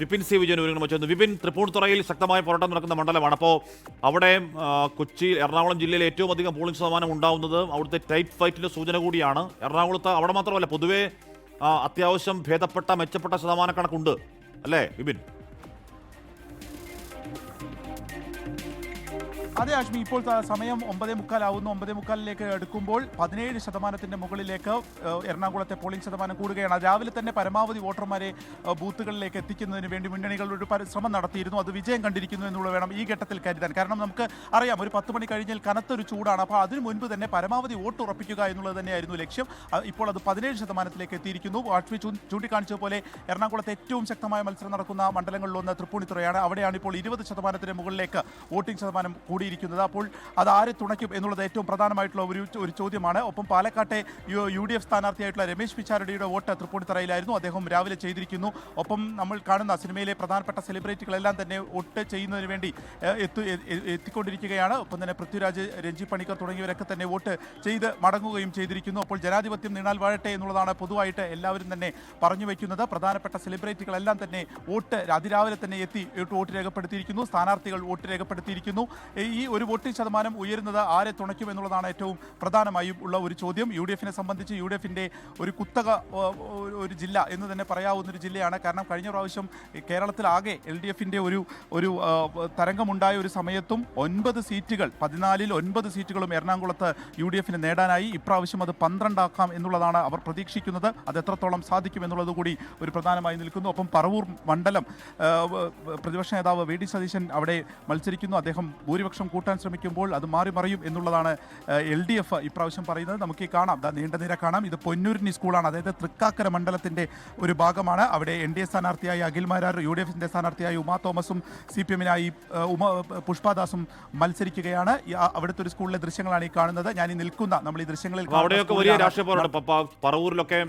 Vipin C Vijayan വെച്ചു. വിപിൻ, തൃപ്പൂണിത്തുറയിൽ ശക്തമായ പോരാട്ടം നടക്കുന്ന മണ്ഡലമാണ്. അപ്പോൾ അവിടെ കൊച്ചി, എറണാകുളം ജില്ലയിൽ ഏറ്റവും അധികം പോളിംഗ് ശതമാനം ഉണ്ടാവുന്നത് അവിടുത്തെ ടൈറ്റ് ഫൈറ്റിന്റെ സൂചന കൂടിയാണ്. എറണാകുളത്ത് അവിടെ മാത്രമല്ല, പൊതുവെ അത്യാവശ്യം ഭേദപ്പെട്ട മെച്ചപ്പെട്ട ശതമാന കണക്കുണ്ട് അല്ലേ വിപിൻ? അതെ ആഷ്മി, ഇപ്പോൾ സമയം 9:45 ആവുന്നു. 9:45 എടുക്കുമ്പോൾ 17% മുകളിലേക്ക് എറണാകുളത്തെ പോളിംഗ് ശതമാനം കൂടുകയാണ്. രാവിലെ തന്നെ പരമാവധി വോട്ടർമാരെ ബൂത്തുകളിലേക്ക് എത്തിക്കുന്നതിന് വേണ്ടി മുന്നണികൾ ഒരു ശ്രമം നടത്തിയിരുന്നു. അത് വിജയം കണ്ടിരിക്കുന്നു എന്നുള്ളത് വേണം ഈ ഘട്ടത്തിൽ കരുതാൻ. കാരണം നമുക്ക് അറിയാം, ഒരു 10 മണി കഴിഞ്ഞാൽ കനത്തൊരു ചൂടാണ്. അപ്പോൾ അതിനു മുൻപ് തന്നെ പരമാവധി വോട്ട് ഉറപ്പിക്കുക എന്നുള്ളത് തന്നെയായിരുന്നു ലക്ഷ്യം. ഇപ്പോൾ അത് 17% എത്തിയിരിക്കുന്നു. ആഷ്മി ചൂണ്ടിക്കാണിച്ചതുപോലെ എറണാകുളത്തെ ഏറ്റവും ശക്തമായ മത്സരം നടക്കുന്ന മണ്ഡലങ്ങളിലൊന്ന് തൃപ്പൂണിത്തുറയാണ്. അവിടെയാണ് ഇപ്പോൾ 20% മുകളിലേക്ക് വോട്ടിംഗ് ശതമാനം കൂടി. അപ്പോൾ അത് ആരെ തുണയ്ക്കും എന്നുള്ളത് ഏറ്റവും പ്രധാനമായിട്ടുള്ള ഒരു ചോദ്യമാണ്. ഒപ്പം പാലക്കാട്ടെ UDF സ്ഥാനാർത്ഥിയായിട്ടുള്ള രമേശ് പിഷാരടിയുടെ വോട്ട് തൃപ്പൂണിത്തുറയിലായിരുന്നു. അദ്ദേഹം രാവിലെ ചെയ്തിരിക്കുന്നു. ഒപ്പം നമ്മൾ കാണുന്ന സിനിമയിലെ പ്രധാനപ്പെട്ട സെലിബ്രിറ്റികളെല്ലാം തന്നെ വോട്ട് ചെയ്യുന്നതിന് വേണ്ടി എത്തിക്കൊണ്ടിരിക്കുകയാണ്. ഒപ്പം തന്നെ പൃഥ്വിരാജ്, രഞ്ജി പണിക്കർ തുടങ്ങിയവരൊക്കെ തന്നെ വോട്ട് ചെയ്ത് മടങ്ങുകയും ചെയ്തിരിക്കുന്നു. അപ്പോൾ ജനാധിപത്യം നീണാൽ വാഴട്ടെ എന്നുള്ളതാണ് പൊതുവായിട്ട് എല്ലാവരും തന്നെ പറഞ്ഞു വയ്ക്കുന്നത്. പ്രധാനപ്പെട്ട സെലിബ്രിറ്റികളെല്ലാം തന്നെ വോട്ട് അതിരാവിലെ തന്നെ എത്തി വോട്ട് രേഖപ്പെടുത്തിയിരിക്കുന്നു. സ്ഥാനാർത്ഥികൾ വോട്ട് രേഖപ്പെടുത്തിയിരിക്കുന്നു. ഈ ഒരു വോട്ടിംഗ് ശതമാനം ഉയരുന്നത് ആരെ തുണയ്ക്കും എന്നുള്ളതാണ് ഏറ്റവും പ്രധാനമായും ഉള്ള ഒരു ചോദ്യം. UDFനെ സംബന്ധിച്ച് UDFിൻ്റെ ഒരു കുത്തക ഒരു ജില്ല എന്ന് തന്നെ പറയാവുന്നൊരു ജില്ലയാണ്. കാരണം കഴിഞ്ഞ പ്രാവശ്യം കേരളത്തിലാകെ LDFിൻ്റെ ഒരു തരംഗമുണ്ടായ ഒരു സമയത്തും 9 സീറ്റുകൾ, 14-ൽ 9 സീറ്റുകളും എറണാകുളത്ത് UDFന് നേടാനായി. ഇപ്രാവശ്യം അത് 12 ആക്കാം എന്നുള്ളതാണ് അവർ പ്രതീക്ഷിക്കുന്നത്. അത് എത്രത്തോളം സാധിക്കും എന്നുള്ളത് കൂടി ഒരു പ്രധാനമായി നിൽക്കുന്നു. ഒപ്പം പറവൂർ മണ്ഡലം പ്രതിപക്ഷ നേതാവ് VD സതീശൻ അവിടെ മത്സരിക്കുന്നു. അദ്ദേഹം ഭൂരിപക്ഷം കൂട്ടാൻ ശ്രമിക്കുമ്പോൾ അത് മാറി മറിയും എന്നുള്ളതാണ് LDF ഇപ്രാവശ്യം പറയുന്നത്. നമുക്ക് കാണാം, നീണ്ട നിര കാണാം. ഇത് പൊന്നൂരിനി സ്കൂളാണ്, അതായത് തൃക്കാക്കര മണ്ഡലത്തിൻ്റെ ഒരു ഭാഗമാണ്. അവിടെ NDA സ്ഥാനാർത്ഥിയായി അഖിൽ മാരാർ, UDFിൻ്റെ സ്ഥാനാർത്ഥിയായി ഉമാ തോമസും CPMനായി പുഷ്പദാസും മത്സരിക്കുകയാണ്. അവിടുത്തെ ഒരു സ്കൂളിലെ ദൃശ്യങ്ങളാണ് ഈ കാണുന്നത്. ഞാൻ ഈ നിൽക്കുന്ന നമ്മൾ ഈ ദൃശ്യങ്ങളിൽ അവിടെയൊക്കെ വലിയ രാഷ്ട്രീയ പോരാട്ടം, പറവൂരിലൊക്കെ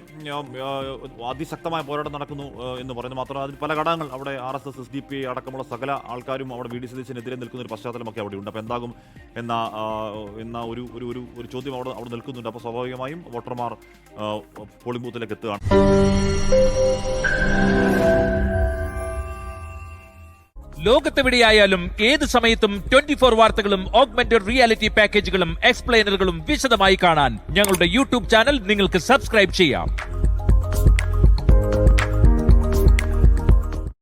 അതിശക്തമായ പോരാട്ടം നടക്കുന്നു എന്ന് പറയുന്നത് മാത്രമല്ല, അതിൽ പല ഘടകങ്ങൾ അവിടെ RSS, SDP അടക്കമുള്ള സകല ആൾക്കാരും അവിടെ VD സതീശനെതിരെ നിൽക്കുന്ന ഒരു പശ്ചാത്തലമൊക്കെ അവിടെ ഉണ്ട്. അപ്പോൾ എന്താകും എന്ന ഒരു ചോദ്യം അവിടെ നിൽക്കുന്നുണ്ട്. അപ്പോൾ സ്വാഭാവികമായും വോട്ടർമാർ പോളിംഗ് ബൂത്തിലേക്ക് എത്തുകയാണ്. ലോകത്തെവിടെയായാലും ഏത് സമയത്തും 24 വാർത്തകളും ഓഗ്മെന്റഡ് റിയാലിറ്റി പാക്കേജുകളും എക്സ്പ്ലെയിനറുകളും വിശദമായി കാണാൻ ഞങ്ങളുടെ YouTube ചാനൽ നിങ്ങൾക്ക് സബ്സ്ക്രൈബ് ചെയ്യാം.